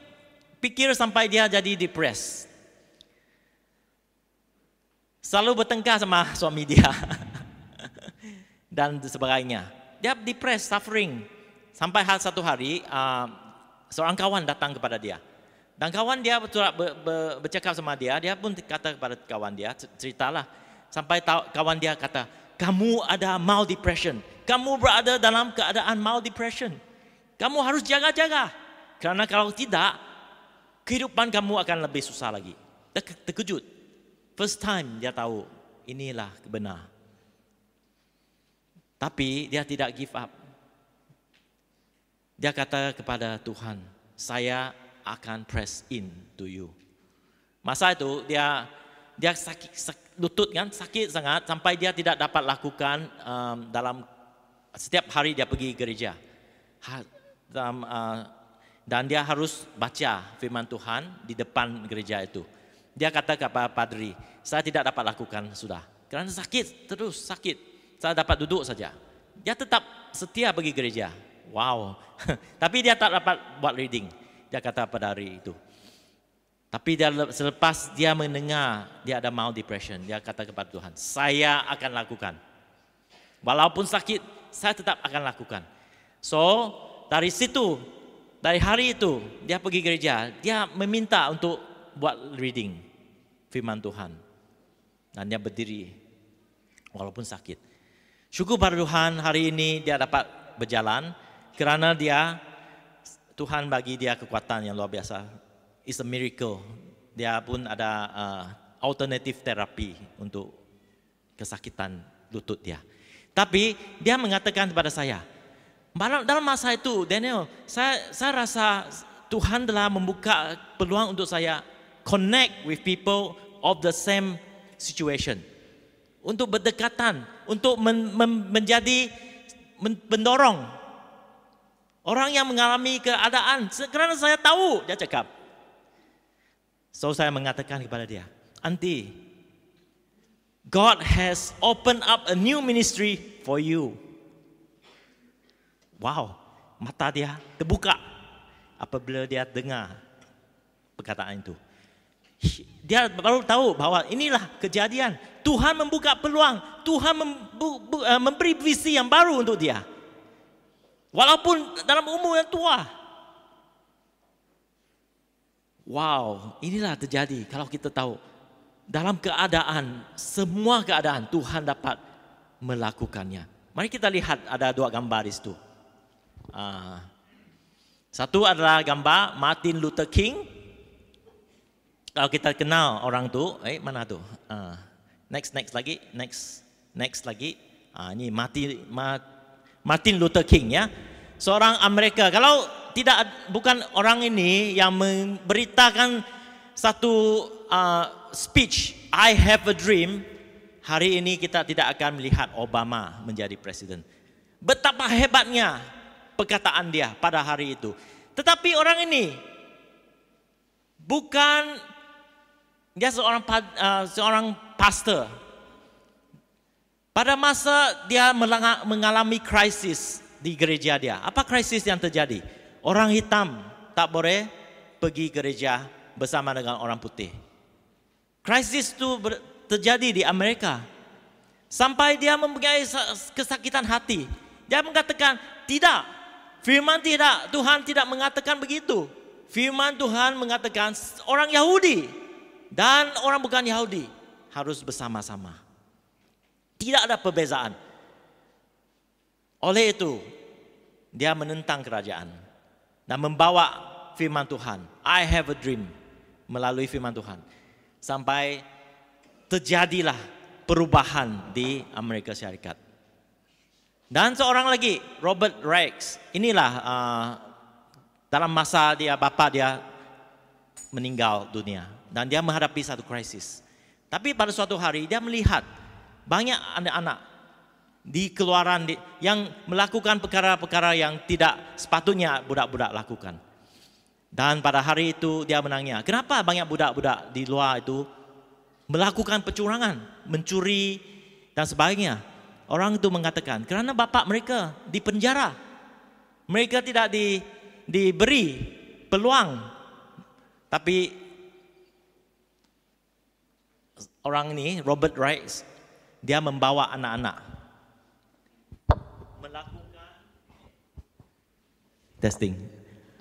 A: pikir sampai dia jadi depressed. Selalu bertengkar sama suami dia dan sebagainya. Dia depressed, suffering. Sampai satu hari seorang kawan datang kepada dia. Dan kawan dia bercakap sama dia, dia pun kata kepada kawan dia, ceritalah. Sampai kawan dia kata, kamu ada mild depression. Kamu berada dalam keadaan mild depression. Kamu harus jaga-jaga. Karena kalau tidak, kehidupan kamu akan lebih susah lagi. Dia terkejut. First time dia tahu, inilah benar. Tapi dia tidak give up. Dia kata kepada Tuhan, saya akan press in to you. Masa itu dia sakit lutut kan, sakit sangat sampai dia tidak dapat lakukan dalam setiap hari dia pergi gereja. Dan dia harus baca firman Tuhan di depan gereja itu. Dia kata kepada padri, saya tidak dapat lakukan sudah. Kerana sakit, terus sakit. Saya dapat duduk saja. Dia tetap setia pergi gereja. Wow. Tapi dia tak dapat buat reading. Dia kata pada hari itu. Tapi selepas dia mendengar dia ada mild depression, dia kata kepada Tuhan, saya akan lakukan. Walaupun sakit, saya tetap akan lakukan. So, dari situ, dari hari itu, dia pergi gereja, dia meminta untuk buat reading. firman Tuhan. Dan dia berdiri walaupun sakit. Syukur pada Tuhan hari ini dia dapat berjalan kerana Tuhan bagi dia kekuatan yang luar biasa. It's a miracle. Dia pun ada alternative terapi untuk kesakitan lutut dia. Tapi dia mengatakan kepada saya, dalam masa itu Daniel, saya rasa Tuhan telah membuka peluang untuk saya connect with people of the same situation. Untuk berdekatan, untuk menjadi mendorong orang yang mengalami keadaan. Kerana saya tahu, dia cakap. So saya mengatakan kepada dia, Auntie, God has opened up a new ministry for you. Wow, mata dia terbuka apabila dia dengar perkataan itu. Dia baru tahu bahwa inilah kejadian. Tuhan membuka peluang, Tuhan memberi visi yang baru untuk dia. Walaupun dalam umur yang tua. Wow, inilah terjadi kalau kita tahu. Dalam keadaan, semua keadaan Tuhan dapat melakukannya. Mari kita lihat ada 2 gambar di situ. Satu adalah gambar Martin Luther King. Kalau kita kenal orang tu, mana tu? Next lagi. Ini Martin Luther King ya. Seorang Amerika. Kalau bukan orang ini yang memberitakan satu speech, I have a dream, hari ini kita tidak akan melihat Obama menjadi presiden. Betapa hebatnya perkataan dia pada hari itu. Tetapi orang ini bukan dia seorang pastor. Pada masa dia mengalami krisis di gereja dia. Apa krisis yang terjadi? Orang hitam tak boleh pergi gereja bersama dengan orang putih. Krisis itu terjadi di Amerika. Sampai dia mempunyai kesakitan hati. Dia mengatakan, tidak. Firman tidak. Tuhan tidak mengatakan begitu. Firman Tuhan mengatakan orang Yahudi dan orang bukan Yahudi harus bersama-sama. Tidak ada perbezaan. Oleh itu, dia menentang kerajaan dan membawa firman Tuhan. I have a dream melalui firman Tuhan. Sampai terjadilah perubahan di Amerika Syarikat. Dan seorang lagi, Robert Rex. Inilah dalam masa bapa dia meninggal dunia. Dan dia menghadapi satu krisis. Tapi pada suatu hari dia melihat banyak anak-anak di keluaran yang melakukan perkara-perkara yang tidak sepatutnya budak-budak lakukan. Dan pada hari itu dia menanya, kenapa banyak budak-budak di luar itu melakukan kecurangan, mencuri dan sebagainya. Orang itu mengatakan, kerana bapa mereka di penjara. Mereka tidak diberi peluang. Tapi orang ini, Robert Rex, dia membawa anak-anak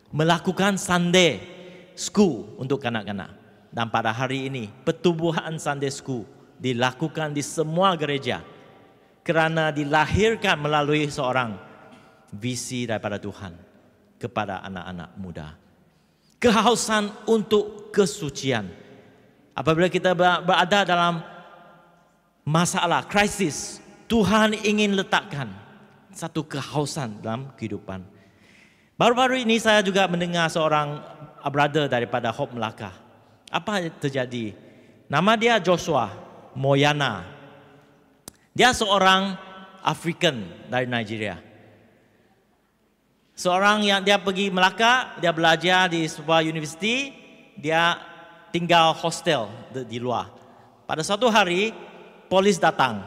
A: melakukan Sunday School untuk kanak-kanak. Dan pada hari ini pertubuhan Sunday School dilakukan di semua gereja kerana dilahirkan melalui seorang visi daripada Tuhan kepada anak-anak muda. Kehausan untuk kesucian. Apabila kita berada dalam masalah, krisis, Tuhan ingin letakkan satu kehausan dalam kehidupan. Baru-baru ini saya juga mendengar seorang brother daripada Hope Melaka. Apa yang terjadi? Nama dia Joshua Moyana. Dia seorang African dari Nigeria. Seorang yang dia pergi Melaka, dia belajar di sebuah universiti, dia tinggal hostel di luar. Pada suatu hari, polis datang.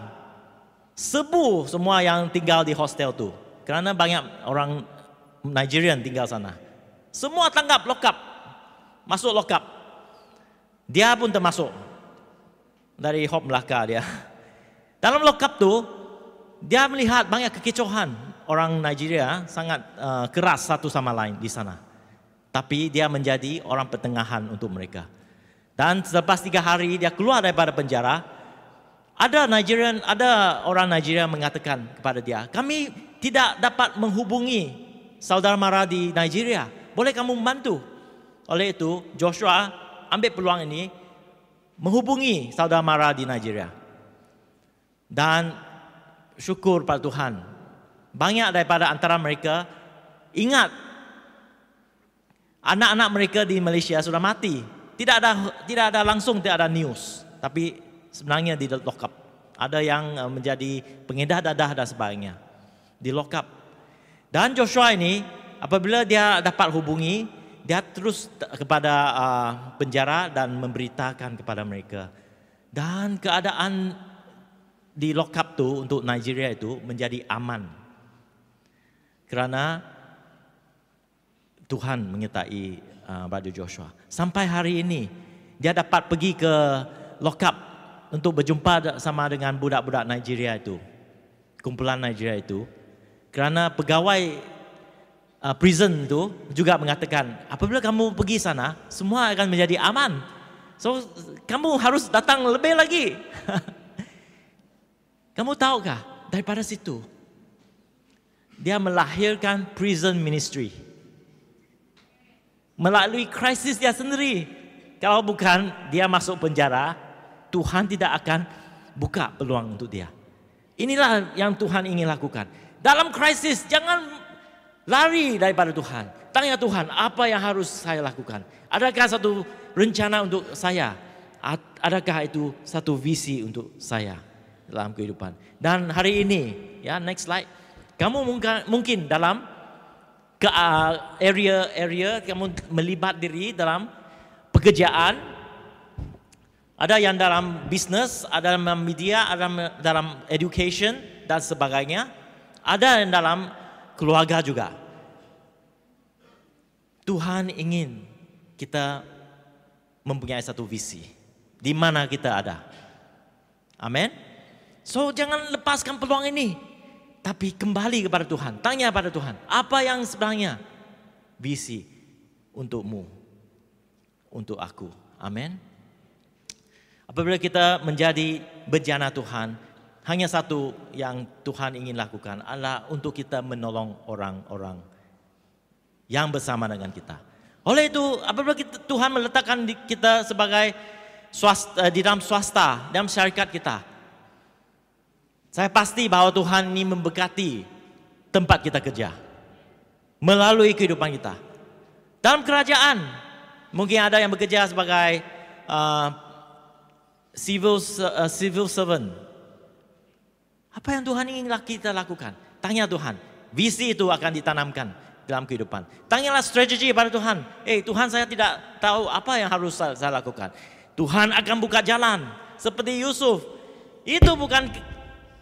A: Serbu semua yang tinggal di hostel tu. Kerana banyak orang Nigerian tinggal sana. Semua tangkap, lock up. Masuk lock up. Dia pun termasuk. Dari Hope Melaka dia. Dalam lock up tu, dia melihat banyak kekicauan. Orang Nigeria sangat keras satu sama lain di sana. Tapi dia menjadi orang pertengahan untuk mereka. Dan selepas 3 hari dia keluar daripada penjara, ada orang Nigeria mengatakan kepada dia, kami tidak dapat menghubungi saudara mara di Nigeria. Boleh kamu membantu? Oleh itu, Joshua ambil peluang ini menghubungi saudara mara di Nigeria. Dan syukur pada Tuhan, banyak daripada antara mereka ingat anak-anak mereka di Malaysia sudah mati. Tidak ada news, tapi sebenarnya di lock up. Ada yang menjadi pengedar dadah dan sebagainya. Di lock up. Dan Joshua ini, apabila dia dapat hubungi, dia terus kepada penjara dan memberitakan kepada mereka. Dan keadaan di lock up tu untuk Nigeria itu menjadi aman. Kerana Tuhan menyertai Brother Joshua. Sampai hari ini, dia dapat pergi ke lock up untuk berjumpa sama dengan budak-budak Nigeria itu. Kumpulan Nigeria itu. Kerana pegawai prison itu juga mengatakan, apabila kamu pergi sana, semua akan menjadi aman. So, kamu harus datang lebih lagi. Kamu tahukah, daripada situ, dia melahirkan prison ministry. Melalui krisis dia sendiri. Kalau bukan dia masuk penjara, Tuhan tidak akan buka peluang untuk dia. Inilah yang Tuhan ingin lakukan. Dalam krisis, jangan lari daripada Tuhan. Tanya Tuhan, apa yang harus saya lakukan? Adakah satu rencana untuk saya? Adakah itu satu visi untuk saya dalam kehidupan? Dan hari ini, ya next slide. Kamu mungkin dalam ke area kamu melibat diri dalam pekerjaan. Ada yang dalam bisnes, ada dalam media, ada dalam education dan sebagainya. Ada yang dalam keluarga juga. Tuhan ingin kita mempunyai satu visi. Di mana kita ada. Amin. So jangan lepaskan peluang ini. Tapi kembali kepada Tuhan. Tanya pada Tuhan. Apa yang sebenarnya visi untukmu. Untuk aku. Amin. Apabila kita menjadi bejana Tuhan. Hanya satu yang Tuhan ingin lakukan adalah untuk kita menolong orang-orang yang bersama dengan kita. Oleh itu, apabila Tuhan meletakkan kita sebagai di dalam swasta, dalam syarikat kita, saya pasti bahwa Tuhan ini memberkati tempat kita kerja melalui kehidupan kita. Dalam kerajaan, mungkin ada yang bekerja sebagai civil servant. Apa yang Tuhan ingin kita lakukan? Tanya Tuhan. Visi itu akan ditanamkan dalam kehidupan. Tanyalah strategi pada Tuhan. Tuhan, saya tidak tahu apa yang harus saya lakukan. Tuhan akan buka jalan. Seperti Yusuf. Itu bukan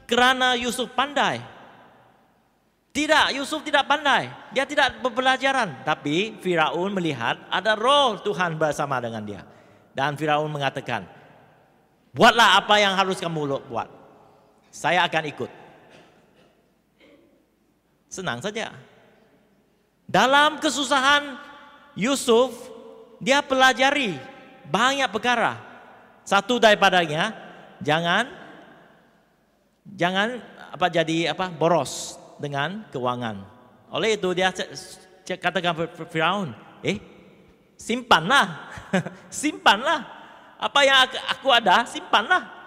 A: kerana Yusuf pandai. Tidak, Yusuf tidak pandai. Dia tidak berpelajaran. Tapi Firaun melihat ada roh Tuhan bersama dengan dia. Dan Firaun mengatakan, buatlah apa yang harus kamu buat. Saya akan ikut. Senang saja. Dalam kesusahan Yusuf, dia pelajari banyak perkara. Satu daripadanya, jangan jadi boros dengan keuangan. Oleh itu dia katakan Firaun, simpanlah, simpanlah apa yang aku ada, simpanlah.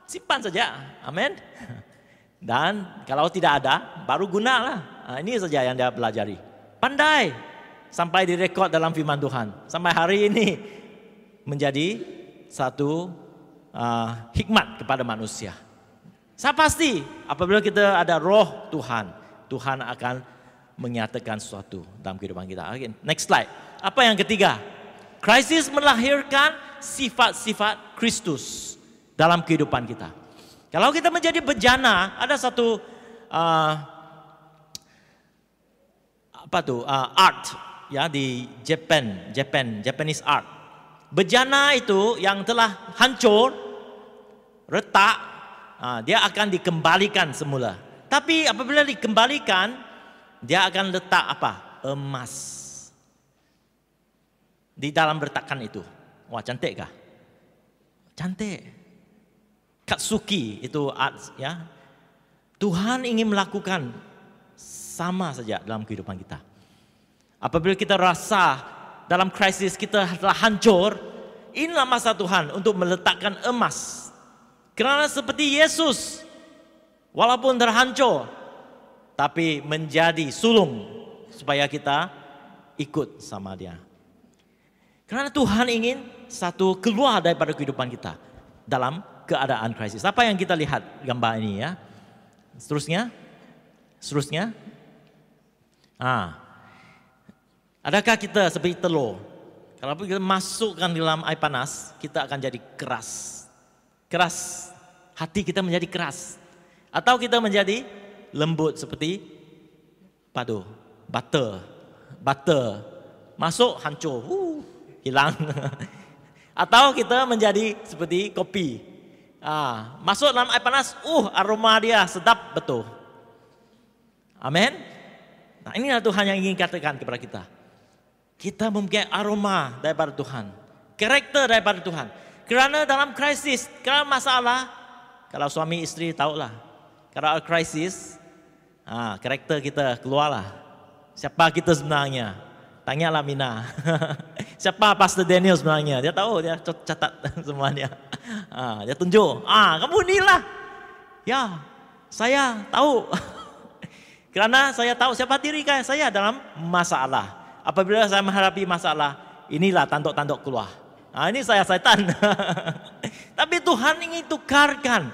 A: Simpan saja, amin. Dan kalau tidak ada, baru gunalah. Ini saja yang dia pelajari. Pandai sampai direkod dalam firman Tuhan. Sampai hari ini menjadi satu hikmat kepada manusia. Saya pasti apabila kita ada roh Tuhan, Tuhan akan menyatakan sesuatu dalam kehidupan kita. Next slide. Apa yang ketiga? Krisis melahirkan sifat-sifat Kristus dalam kehidupan kita. Kalau kita menjadi bejana, ada satu art ya di Japanese art. Bejana itu yang telah hancur, retak, dia akan dikembalikan semula. Tapi apabila dikembalikan, dia akan letak apa? Emas di dalam retakan itu. Wah, cantik kah? Cantik. Katsuki itu art ya. Tuhan ingin melakukan sama saja dalam kehidupan kita. Apabila kita rasa dalam krisis kita telah hancur, inilah masa Tuhan untuk meletakkan emas. Kerana seperti Yesus, walaupun terhancur, tapi menjadi sulung supaya kita ikut sama Dia. Kerana Tuhan ingin satu keluar daripada kehidupan kita dalam keadaan krisis. Apa yang kita lihat gambar ini ya? Seterusnya. Adakah kita seperti telur? Kalau kita masukkan dalam air panas, kita akan jadi keras. Keras. Hati kita menjadi keras. Atau kita menjadi lembut seperti padu, butter. Masuk hancur, hilang. Atau kita menjadi seperti kopi. Masuk dalam air panas, aroma dia sedap betul. Amin. Nah, inilah Tuhan yang ingin katakan kepada kita. Kita mempunyai aroma daripada Tuhan, karakter daripada Tuhan. Kerana dalam krisis, kalau masalah, kalau suami isteri tahulah, kalau ada krisis, karakter kita keluarlah. Siapa kita sebenarnya? Tanyalah Mina. Siapa Pastor Daniel sebenarnya? Dia tahu, dia catat semuanya. Dia tunjuk. Kamu inilah. Ya, saya tahu. Kerana saya tahu siapa diri saya dalam masalah. Apabila saya menghadapi masalah, inilah tanduk-tanduk keluar. Ini saya setan. Tapi Tuhan ingin tukarkan.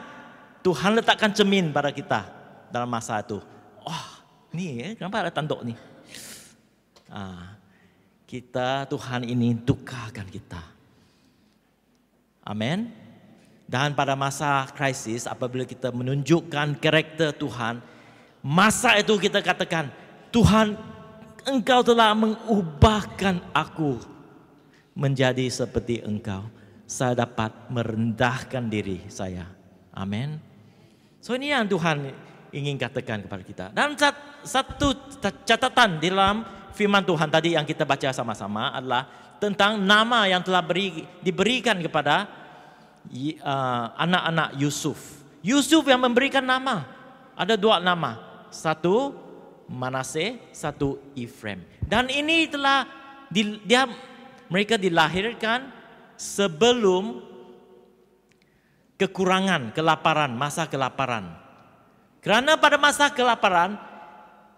A: Tuhan letakkan cermin pada kita dalam masa itu. Ni kenapa ada tanduk ni? Tuhan ini tukarkan kita. Amin. Dan pada masa krisis, apabila kita menunjukkan karakter Tuhan, masa itu kita katakan, Tuhan, Engkau telah mengubahkan aku menjadi seperti Engkau. Saya dapat merendahkan diri saya. Amin. So ini yang Tuhan ingin katakan kepada kita. Dan satu catatan di dalam firman Tuhan tadi yang kita baca sama-sama adalah tentang nama yang telah diberikan kepada anak-anak Yusuf. Yusuf yang memberikan nama. Ada dua nama. Satu Manaseh, satu Efraim. Dan ini telah mereka dilahirkan sebelum kelaparan, masa kelaparan. Kerana pada masa kelaparan,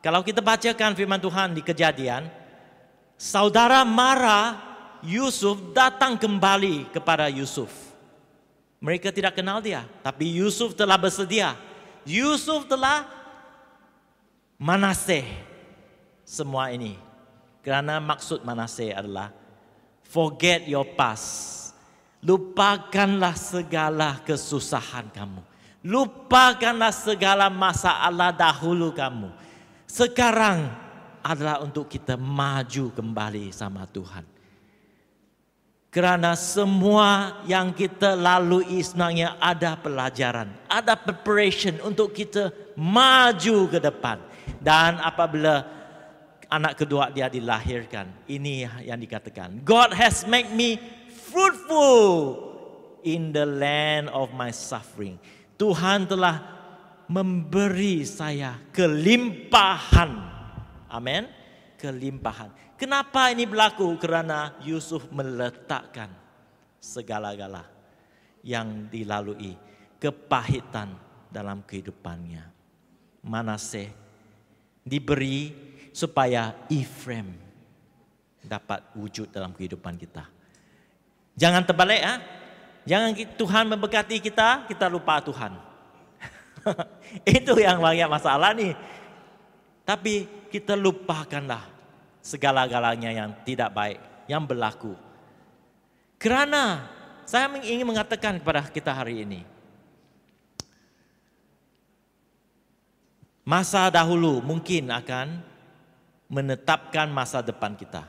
A: kalau kita bacakan firman Tuhan di Kejadian, saudara mara Yusuf datang kembali kepada Yusuf. Mereka tidak kenal dia, tapi Yusuf telah bersedia. Yusuf telah Manaseh semua ini. Kerana maksud Manaseh adalah forget your past. Lupakanlah segala kesusahan kamu. Lupakanlah segala masalah dahulu kamu. Sekarang adalah untuk kita maju kembali sama Tuhan. Kerana semua yang kita lalui sebenarnya ada pelajaran, ada preparation untuk kita maju ke depan. Dan apabila anak kedua dia dilahirkan, ini yang dikatakan, God has made me fruitful in the land of my suffering. Tuhan telah memberi saya kelimpahan. Amin. Kelimpahan. Kenapa ini berlaku? Kerana Yusuf meletakkan segala-gala yang dilalui, kepahitan dalam kehidupannya. Manaseh diberi supaya Efraim dapat wujud dalam kehidupan kita. Jangan terbalik ya. Jangan Tuhan memberkati kita, kita lupa Tuhan. Itu yang banyak masalah nih. Tapi kita lupakanlah segala-galanya yang tidak baik, yang berlaku. Kerana saya ingin mengatakan kepada kita hari ini, masa dahulu mungkin akan menetapkan masa depan kita.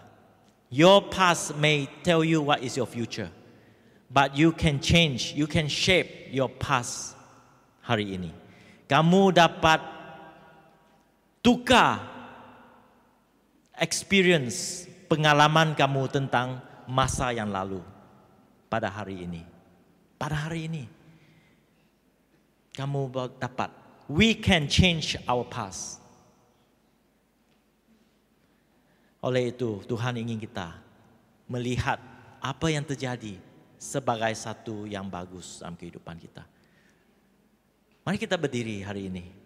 A: Your past may tell you what is your future. But you can change, you can shape your past hari ini. Kamu dapat tukar experience, pengalaman kamu tentang masa yang lalu pada hari ini. pada hari ini kamu dapat, we can change our past. Oleh itu Tuhan ingin kita melihat apa yang terjadi sebagai satu yang bagus dalam kehidupan kita. Mari kita berdiri hari ini.